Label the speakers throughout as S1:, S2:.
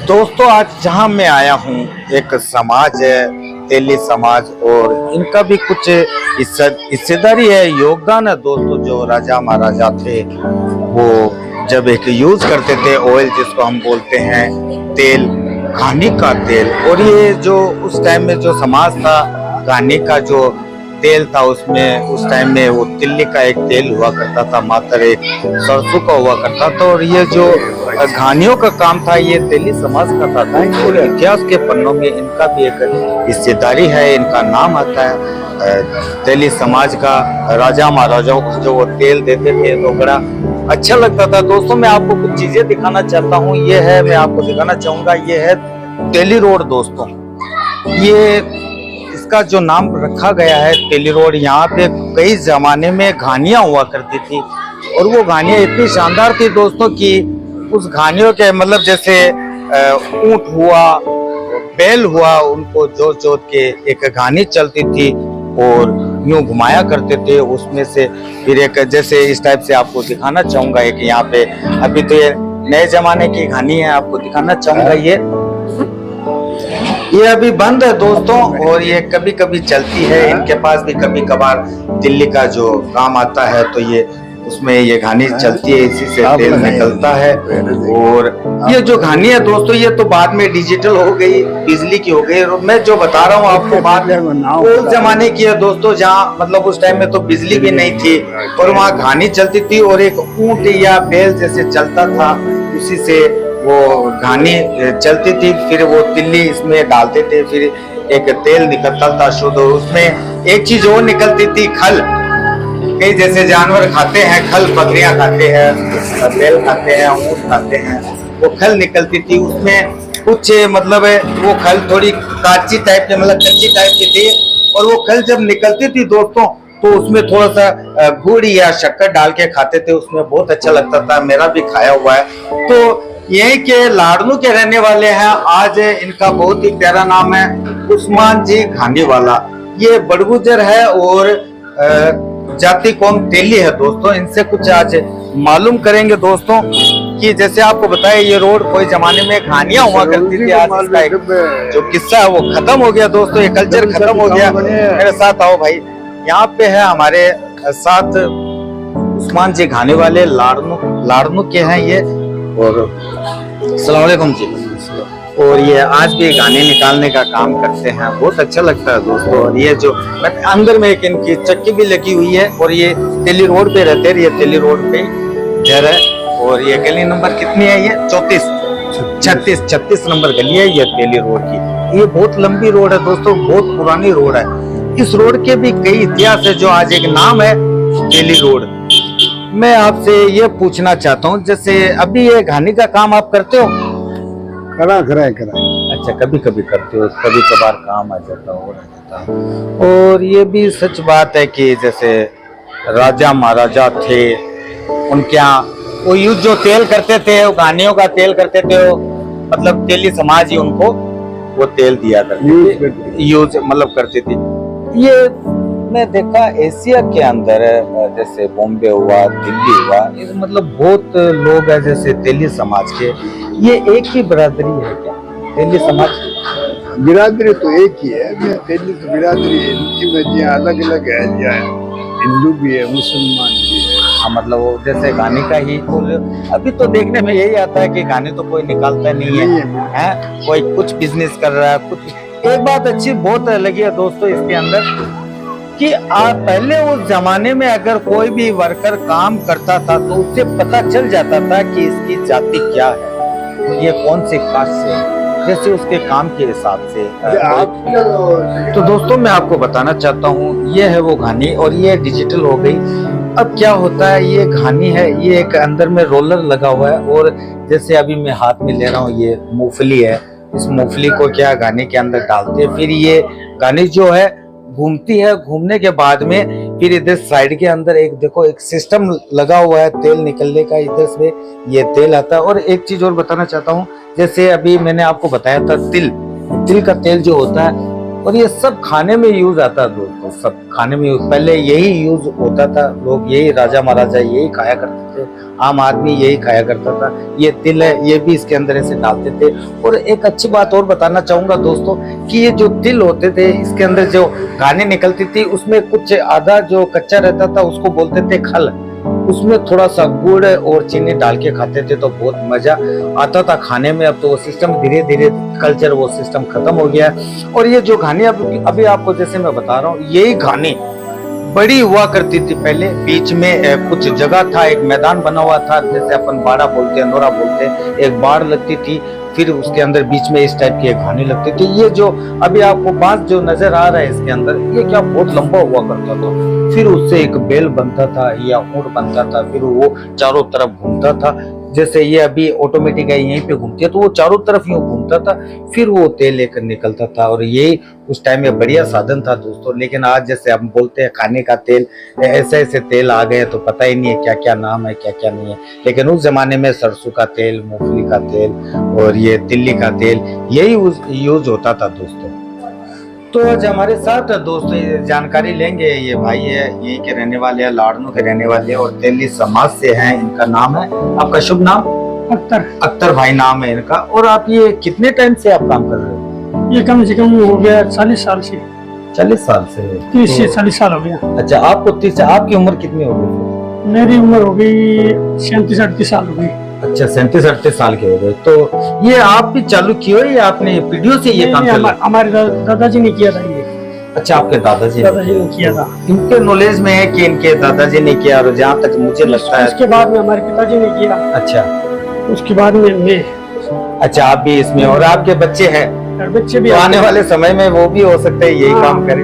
S1: दोस्तों आज जहां मैं आया हूं एक समाज है तेली समाज और इनका भी कुछ हिस्सेदारी है, योगदान है दोस्तों। जो राजा महाराजा थे वो जब एक यूज करते थे ऑयल जिसको हम बोलते हैं तेल, घानी का तेल। और ये जो उस टाइम में जो समाज था घानी का जो तेल था उसमें उस टाइम में वो तिल्ली का एक तेल हुआ करता था, मात्र एक सरसों का हुआ करता था। और ये जो घानियों का काम था ये तेली समाज का था। और इतिहास के पन्नों में इनका भी एक हिस्सेदारी है, इनका नाम आता है तेली समाज का। राजा महाराजाओं को जो वो तेल देते थे तो बड़ा अच्छा लगता था। दोस्तों मैं आपको कुछ चीजें दिखाना चाहता हूँ। ये है, मैं आपको दिखाना चाहूंगा, ये है तेली रोड। दोस्तों ये इसका जो नाम रखा गया है तेली रोड, यहाँ पे कई जमाने में घानियां हुआ करती थी और वो घानियां इतनी शानदार थी दोस्तों कि उस घानियों के मतलब जैसे ऊंट हुआ, बैल हुआ, उनको जोत जोत के एक घानी चलती थी और यूं घुमाया करते थे उसमें से। फिर एक जैसे इस टाइप से आपको दिखाना चाहूंगा एक यहाँ पे, अभी तो ये नए जमाने की घानी है, आपको दिखाना चाहूंगा। ये अभी बंद है दोस्तों और ये कभी कभी चलती है। इनके पास भी कभी कभार दिल्ली का जो काम आता है तो ये उसमें ये घानी चलती है, इसी से तेल निकलता है। और ये जो घानी है दोस्तों ये तो बाद में डिजिटल हो गई, बिजली की हो गई। मैं जो बता रहा हूँ आपको बात उस जमाने की है दोस्तों, जहाँ मतलब उस टाइम में तो बिजली भी नहीं थी और वहाँ घानी चलती थी और एक ऊंट या बैल जैसे चलता था, उसी से वो घानी चलती थी। फिर वो तिल्ली इसमें डालते थे, फिर एक तेल निकलता था शुद्ध। और उसमें एक चीज और निकलती थी, खल। कई जैसे जानवर खाते हैं खल, बकरियां खाते हैं, बैल खाते हैं, ऊंट खाते हैं, वो खल निकलती थी। उसमें कुछ मतलब वो खल थोड़ी काची टाइप की, मतलब कच्ची टाइप की थी। और वो खल जब निकलती थी दोस्तों तो उसमें थोड़ा सा गुड़ या शक्कर डाल के खाते थे, उसमें बहुत अच्छा लगता था। मेरा भी खाया हुआ है। तो यही के लाड़नू के रहने वाले हैं। आज इनका बहुत ही प्यारा नाम है उस्मान जी घानीवाला। ये बड़गुजर है और जाति कौम तेली है दोस्तों। इनसे कुछ आज मालूम करेंगे दोस्तों कि जैसे आपको बताया ये रोड कोई जमाने में घानियां हुआ करती थी। आज इसका एक जो किस्सा है वो खत्म हो गया दोस्तों, ये कल्चर खत्म हो गया। मेरे साथ आओ भाई, यहाँ पे है हमारे साथ उस्मान जी घानीवाले, लाड़नू के हैं ये। और अस्सलाम वालेकुम जी। और ये आज भी गाने निकालने का काम करते हैं, बहुत अच्छा लगता है दोस्तों। और ये जो अंदर में एक इनकी चक्की भी लगी हुई है और ये तेली रोड पे रहते हैं, ये तेली रोड पे घर है। और ये गली नंबर कितनी है? ये 36 नंबर गली है ये तेली रोड की। ये बहुत लंबी रोड है दोस्तों, बहुत पुरानी रोड है। इस रोड के भी कई इतिहास है, जो आज एक नाम है तेली रोड। मैं आपसे ये पूछना चाहता हूँ, जैसे अभी ये घानी का काम आप करते हो?
S2: करा।
S1: अच्छा, कभी कभी करते हो, कभी कभार काम आ जाता हो। और ये भी सच बात है कि जैसे राजा महाराजा थे उनके यहाँ वो यूज जो तेल करते थे, वो घानियों का तेल करते थे, वो मतलब तेली समाज ही उनको वो तेल दिया करते थे, यूज मतलब करती थी। ये मैं देखा एशिया के अंदर जैसे बॉम्बे हुआ, दिल्ली हुआ, मतलब बहुत लोग हैं जैसे तेली समाज के। ये एक ही बिरादरी है क्या तेली समाज?
S2: बिरादरी तो एक ही है, तेली तो बिरादरी है। इनकी में अलग अलग है, हिंदू भी है, मुसलमान भी है।
S1: हाँ, मतलब वो जैसे गाने का ही अभी तो देखने में यही आता है कि गाने तो कोई निकालता नहीं है, कोई कुछ बिजनेस कर रहा है कुछ। एक बात अच्छी बहुत लगी है दोस्तों इसके अंदर कि पहले उस जमाने में अगर कोई भी वर्कर काम करता था तो उससे पता चल जाता था कि इसकी जाति क्या है, ये कौन सी कास्ट से, जैसे उसके काम के हिसाब से। तो दोस्तों मैं आपको बताना चाहता हूँ ये है वो घानी और ये डिजिटल हो गई। अब क्या होता है, ये घानी है, ये एक अंदर में रोलर लगा हुआ है और जैसे अभी मैं हाथ में ले रहा हूँ ये मूंगफली है, इस मूंगफली को क्या घानी के अंदर डालते हैं, फिर ये घानी जो है घूमती है। घूमने के बाद में फिर इधर साइड के अंदर एक देखो एक सिस्टम लगा हुआ है तेल निकलने का, इधर से ये तेल आता है। और एक चीज और बताना चाहता हूँ, जैसे अभी मैंने आपको बताया था तिल का तेल जो होता है और ये सब खाने में यूज आता है दोस्तों, सब खाने में यूज, पहले यही यूज होता था, लोग यही, राजा महाराजा यही खाया करते थे, आम आदमी यही खाया करता था। ये तिल है, ये भी इसके अंदर ऐसे डालते थे। और एक अच्छी बात और बताना चाहूंगा दोस्तों कि ये जो तिल होते थे, इसके अंदर जो घानी निकलती थी, उसमें कुछ आधा जो कच्चा रहता था उसको बोलते थे खल, उसमें थोड़ा सा गुड़ और चीनी डाल के खाते थे तो बहुत मजा आता था खाने में। अब तो वो सिस्टम धीरे धीरे कल्चर, वो सिस्टम खत्म हो गया। और ये जो घानी अभी आपको जैसे मैं बता रहा हूँ, यही घानी बड़ी हुआ करती थी पहले। बीच में कुछ जगह था, एक मैदान बना हुआ था, जैसे अपन बाड़ा बोलते हैं, नोरा बोलते हैं, एक बाड़ लगती थी, फिर उसके अंदर बीच में इस टाइप की एक घानी लगती थी। ये जो अभी आपको बांस जो नजर आ रहा है इसके अंदर, ये क्या बहुत लंबा हुआ करता था, फिर उससे एक बेल बनता था या ऊंट बनता था, फिर वो चारों तरफ घूमता था। जैसे ये अभी ऑटोमेटिक है, यहीं पे घूमती है, तो वो चारों तरफ यूं घूमता था, फिर वो तेल लेकर निकलता था। और यही उस टाइम में बढ़िया साधन था दोस्तों। लेकिन आज जैसे हम बोलते हैं खाने का तेल, ऐसे ऐसे तेल आ गए तो पता ही नहीं है क्या क्या नाम है, क्या क्या नहीं है। लेकिन उस जमाने में सरसों का तेल, मूंगफली का तेल और ये तिल्ली का तेल, यही यूज होता था दोस्तों। तो आज हमारे साथ दोस्तों ये जानकारी लेंगे, ये भाई है, यही के रहने वाले हैं, लाड़नू के रहने वाले हैं और तेली समाज से हैं। इनका नाम है, आपका शुभ नाम?
S3: अख्तर।
S1: अख्तर भाई नाम है इनका। और आप ये कितने टाइम से आप काम कर रहे हो?
S3: ये कम से कम हो गया 40 साल से।
S1: 40 साल से?
S3: 30 से 40 साल हो गया।
S1: अच्छा, आपको 30, आपकी उम्र कितनी हो गई?
S3: मेरी उम्र हो गई 37-38 साल हो गई।
S1: अच्छा, 37-38 साल के हो गए। तो ये आप भी चालू किए हो या आपने पीढ़ियों से ये काम किया?
S3: हमारे दादाजी ने किया था ये।
S1: अच्छा, आपके दादाजी
S3: ने किया था।
S1: इनके नॉलेज में है कि इनके दादाजी ने किया, और जहाँ तक मुझे लगता है
S3: उसके बाद में हमारे पिताजी ने किया।
S1: अच्छा,
S3: उसके बाद में मैं।
S1: अच्छा, आप भी इसमें, और आपके बच्चे हैं?
S3: बच्चे भी
S1: तो आने वाले समय में वो भी हो सकता है यही काम करे,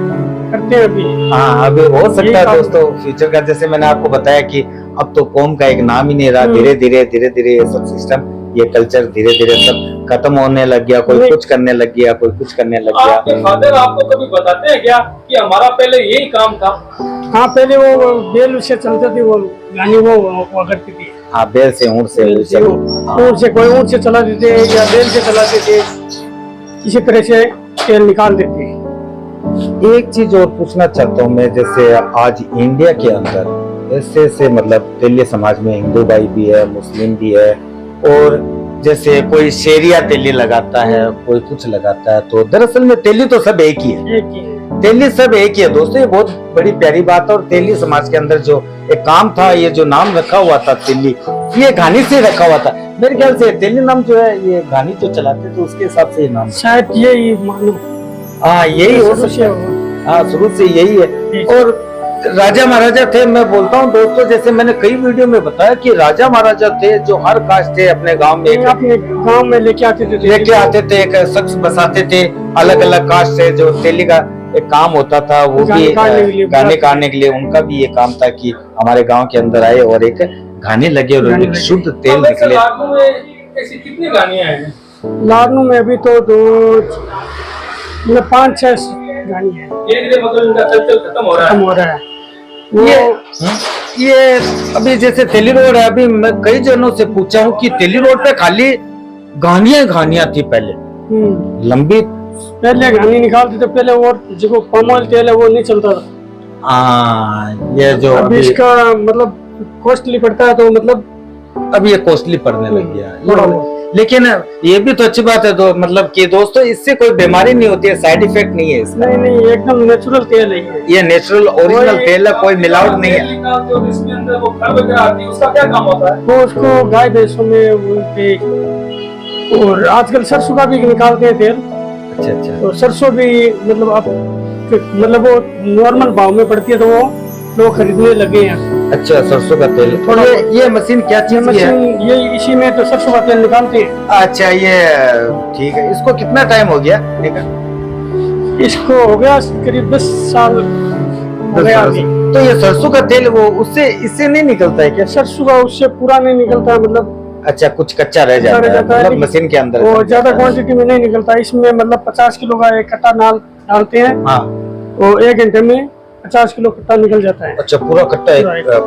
S3: करते हैं अभी।
S1: हाँ, अभी हो सकता है दोस्तों फ्यूचर का। जैसे मैंने आपको बताया कि अब तो कौम का एक नाम ही नहीं रहा। धीरे धीरे ये सब सिस्टम, ये कल्चर धीरे धीरे सब खत्म होने लग गया। कोई कुछ करने लग गया, कोई कुछ करने लग गया।
S4: आपके फादर आपको कभी बताते हैं क्या कि हमारा पहले यही काम था?
S3: हाँ, पहले वो बेल से चलते थे, वो गानी वो करती थी।
S1: हाँ, बेल से, ऊँट से,
S3: ऊँट से कोई ऊँट से चला देते या बेल से चलाते थे, इसी तरह से तेल निकाल देते।
S1: एक चीज और पूछना चाहता हूँ मैं, जैसे आज इंडिया के अंदर ऐसे मतलब तेली समाज में हिंदू भाई भी है, मुस्लिम भी है, और जैसे कोई शेरिया तेली लगाता है, कोई कुछ लगाता है, तो दरअसल में तेली तो सब एक ही है। तेली सब एक ही है दोस्तों। ये बहुत बड़ी प्यारी बात है। और तेली समाज के अंदर जो एक काम था, ये जो नाम रखा हुआ था तेली, ये घानी से रखा हुआ था मेरे ख्याल से। तेली नाम जो है, ये घानी जो चलाते थे उसके हिसाब से ये नाम,
S3: शायद यही मानो।
S1: हाँ, यही हो सकता है। हाँ, शुरू से यही है। और राजा महाराजा थे, मैं बोलता हूँ दोस्तों, जैसे मैंने कई वीडियो में बताया कि राजा महाराजा थे जो हर कास्ट थे अपने गांव में,
S3: अपने गांव में लेके आते थे,
S1: एक शख्स बसाते थे अलग अलग कास्ट से। जो तेली का एक काम होता था, वो भी गाने काटने के लिए, उनका भी ये काम था कि हमारे गांव के अंदर आए और एक घानी लगे और एक शुद्ध तेल निकले।
S4: लाडनू में ऐसी कितनी गानियां हैं?
S3: लाडनू में अभी तो 5-6 गानी है।
S4: मतलब इनका चल खत्म हो रहा है।
S1: ये अभी जैसे तेली रोड है, अभी मैं कई जनों से पूछा हूँ कि तेली रोड पे खाली घानियां थी पहले, लंबी।
S3: पहले घानी निकालते थे पहले, और जो पाम ऑयल तेल है वो नहीं चलता था।
S1: ये जो
S3: अभी इसका मतलब कॉस्टली पड़ता है, तो मतलब
S1: अब ये कॉस्टली पड़ने लग गया। लेकिन ये भी तो अच्छी बात है तो मतलब कि दोस्तों, इससे कोई बीमारी नहीं होती है, साइड इफेक्ट नहीं है इसका।
S3: नहीं, एकदम नेचुरल तेल है ये
S1: नेचुरल ओरिजिनल तेल है, कोई मिलावट नहीं है।
S4: जो इसके अंदर वो खल वगैरह आती है, उसका क्या काम होता है?
S3: वो उसको गाय भैंसों में और आजकल सरसों का भी निकालते हैं तेल।
S1: अच्छा।
S3: तो सरसों भी मतलब अब वो नॉर्मल भाव में पड़ती है, तो वो लोग खरीदने लगे हैं।
S1: अच्छा, सरसों का तेल। थोड़ा ये मशीन क्या चीज है?
S3: ये इसी में तो सरसों का तेल निकालते हैं।
S1: अच्छा, ये ठीक है। इसको कितना टाइम हो गया?
S3: इसको हो गया करीब 10 साल हो गया अभी।
S1: तो ये सरसों का तेल वो उससे इससे नहीं निकलता है क्या?
S3: सरसों का उससे पूरा नहीं निकलता है, मतलब
S1: अच्छा, कुछ कच्चा रह जाता है मतलब मशीन के अंदर।
S3: और ज्यादा क्वांटिटी में नहीं निकलता। इसमें मतलब 50 किलो का एक कट्टा नाल डालते हैं।
S1: हाँ,
S3: और 1 घंटे में 50 किलो कट्टा निकल जाता है।
S1: अच्छा, पूरा कट्टा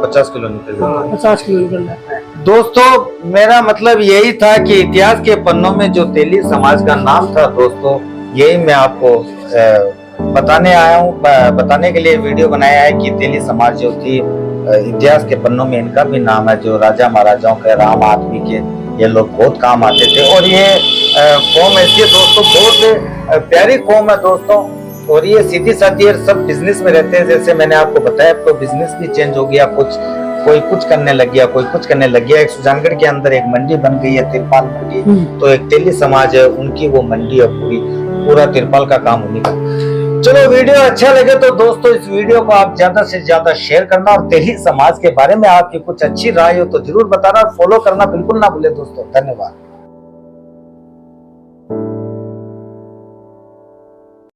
S1: 50 किलो निकल जाता है।
S3: 50 किलो निकल जाता है।
S1: दोस्तों, मेरा मतलब यही था कि इतिहास के पन्नों में जो तेली समाज का नाम था दोस्तों, यही मैं आपको बताने आया हूँ, बताने के लिए वीडियो बनाया है कि तेली समाज जो थी इतिहास के पन्नों में इनका भी नाम है, जो राजा महाराजाओं के, राम आदमी के ये लोग बहुत काम आते थे। और ये कौम ऐसी है दोस्तों, बहुत प्यारी कौम है दोस्तों। और ये सीधी साधी है, सब बिजनेस में रहते हैं। जैसे मैंने आपको बताया, तो बिजनेस भी चेंज हो गया, कोई कुछ करने लग गया, कोई कुछ करने लग गया। एक सुजानगढ़ के अंदर एक मंडी बन गई है, तिरपाल मंडी। तो एक तेली समाज है, उनकी वो मंडी है, पूरा तिरपाल का काम उन्हीं का। चलो, वीडियो अच्छा लगे तो दोस्तों इस वीडियो को आप ज्यादा से ज्यादा शेयर करना, और तेली समाज के बारे में आपकी कुछ अच्छी राय हो तो जरूर बताना, और फॉलो करना बिल्कुल ना भूले दोस्तों। धन्यवाद।